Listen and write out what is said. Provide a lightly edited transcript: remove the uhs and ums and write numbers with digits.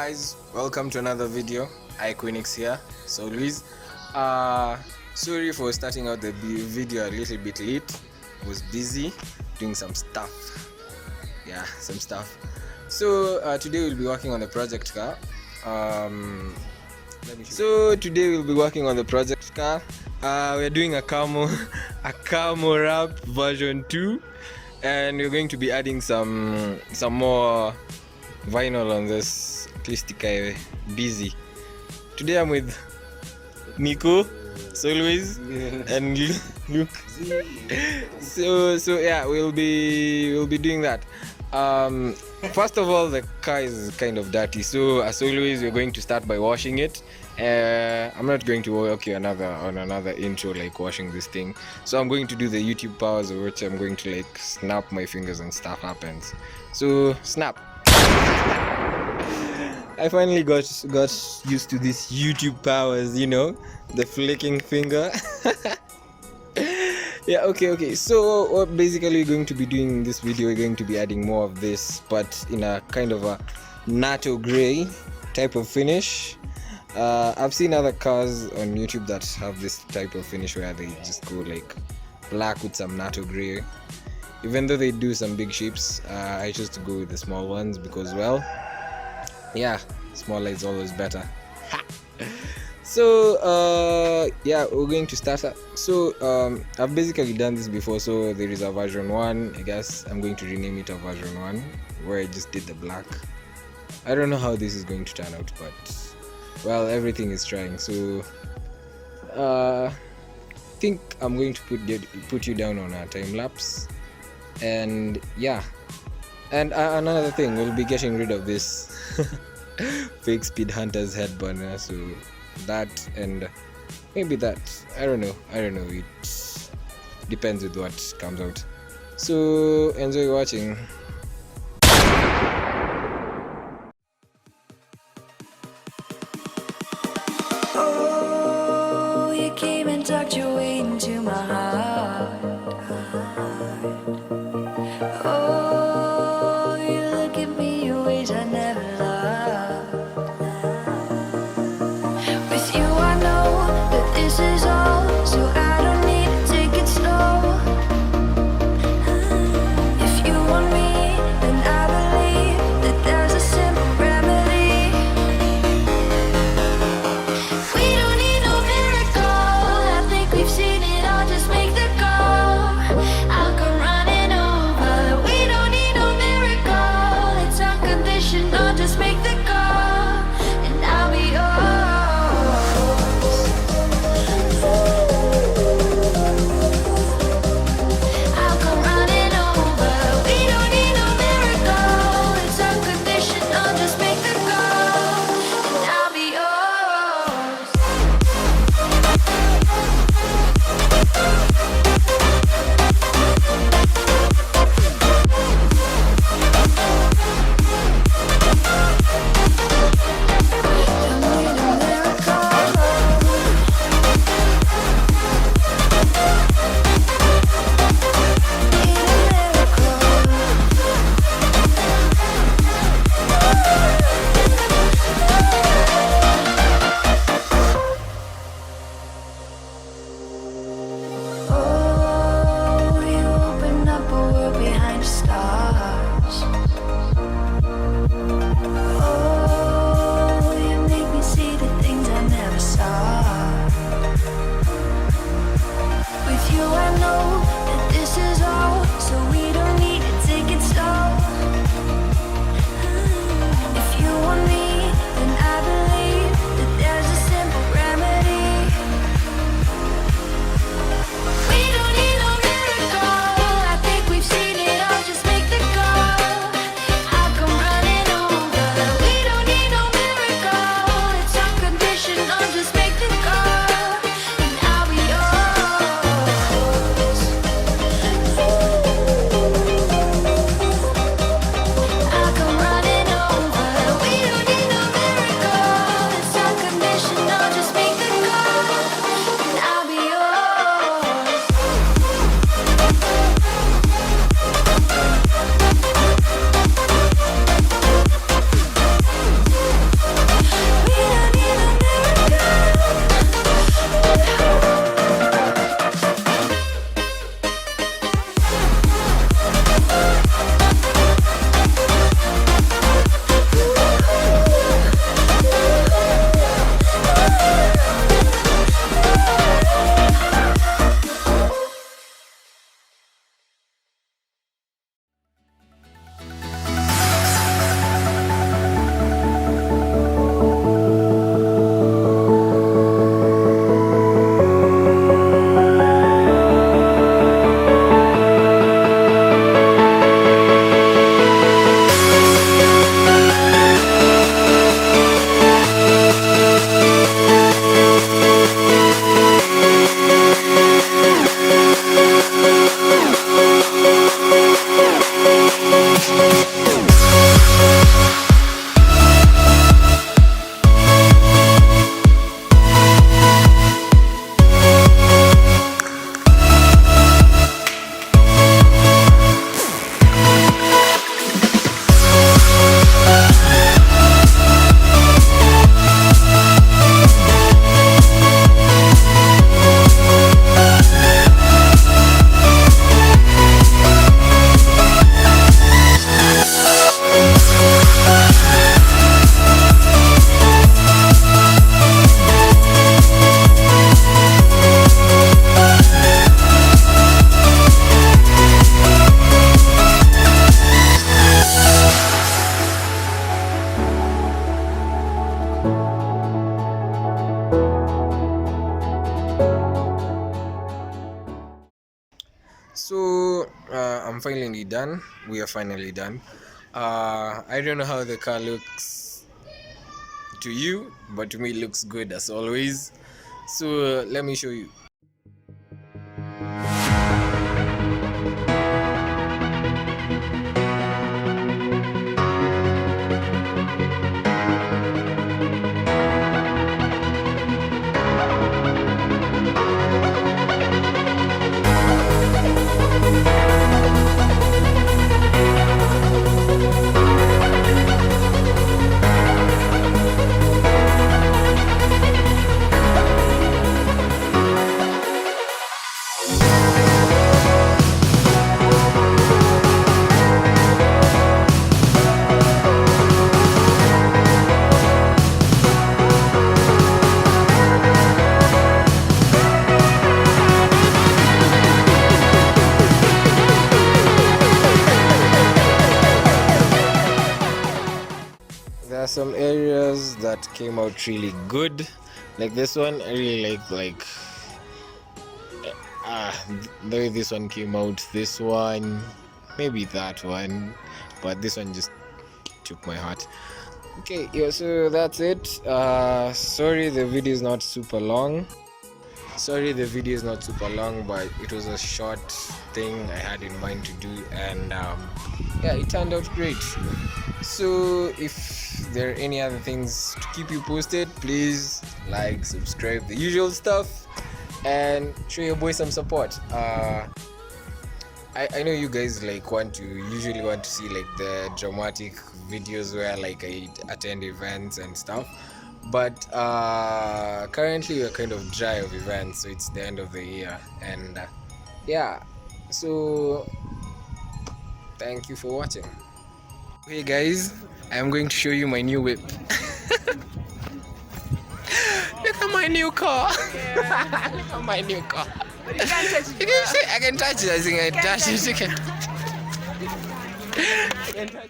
guys, welcome to another video. Cuinix here. So Luis, sorry for starting out the video a little bit late. I was busy doing some stuff. So today we'll be working on the project car. We're doing a Camo wrap version 2, and we're going to be adding some more vinyl on this. At least busy. Today I'm with Nico, Luis, and Luke. So yeah, we'll be doing that. First of all, the car is kind of dirty, so as always we're going to start by washing it. I'm not going to work you on another intro like washing this thing, so I'm going to do the YouTube powers, of which I'm going to like snap my fingers and stuff happens. So snap. I finally got used to these YouTube powers, you know, the flicking finger. Yeah, okay. So what basically we're going to be doing in this video, we're going to be adding more of this, but in a kind of a natto gray type of finish. I've seen other cars on YouTube that have this type of finish where they just go like black with some natto gray. Even though they do some big shapes, I chose to go with the small ones because, well, yeah, smaller is always better. So yeah, we're going to start. So I've basically done this before, so there is a version 1. I guess I'm going to rename it a version 1 where I just did the black. I don't know how this is going to turn out, but well, everything is trying. So I think I'm going to put you down on a time lapse, and yeah. And another thing, we'll be getting rid of this fake Speed Hunter's head burner, so that and maybe that, I don't know, it depends with what comes out. So enjoy watching. Oh, you came and tucked your way into my heart. Oh, you look at me in ways I never loved. With you I know that this is all, so I don't need to take it slow. If you want me, then I believe that there's a simple remedy. We don't need no miracle, I think we've seen it all, just make the call. I'll come running over. We don't need no miracle, it's unconditional, just make the call, and I'll be yours. I'll come running over. We don't need no miracle, it's unconditional, just make the call, and I'll be yours. Don't need a miracle. Need a Oh, you open up a world behind the stars. Oh, you make me see the things I never saw. With you I know that this is all, so we don't need to take it slow. If you want me, then I believe that there's a simple remedy. We don't need no miracle, I think we've seen it all, just make the call. I'll come running over. We don't need no miracle, it's unconditional, just make the call, and I'll be yours. I'll come running over. We don't need no miracle, it's unconditional, just make the call, and I'll be yours. I'm finally done. We are finally done. I don't know how the car looks to you, but to me it looks good as always. So let me show you. There are some areas that came out really good, like this one. I really like the way this one came out. This one, maybe that one, but this one just took my heart. Okay, yeah, so that's it. Sorry the video is not super long. But it was a short thing I had in mind to do, and yeah, it turned out great. So if there are any other things to keep you posted, please like, subscribe, the usual stuff, and show your boy some support. I know you guys usually want to see like the dramatic videos where like I attend events and stuff, but currently we're kind of dry of events, so it's the end of the year, and yeah, so thank you for watching. Hey guys, I'm going to show you my new whip. Look at my new car. Yeah. Look at my new car. But you can't touch it. I can touch it. I think I touch it. I can touch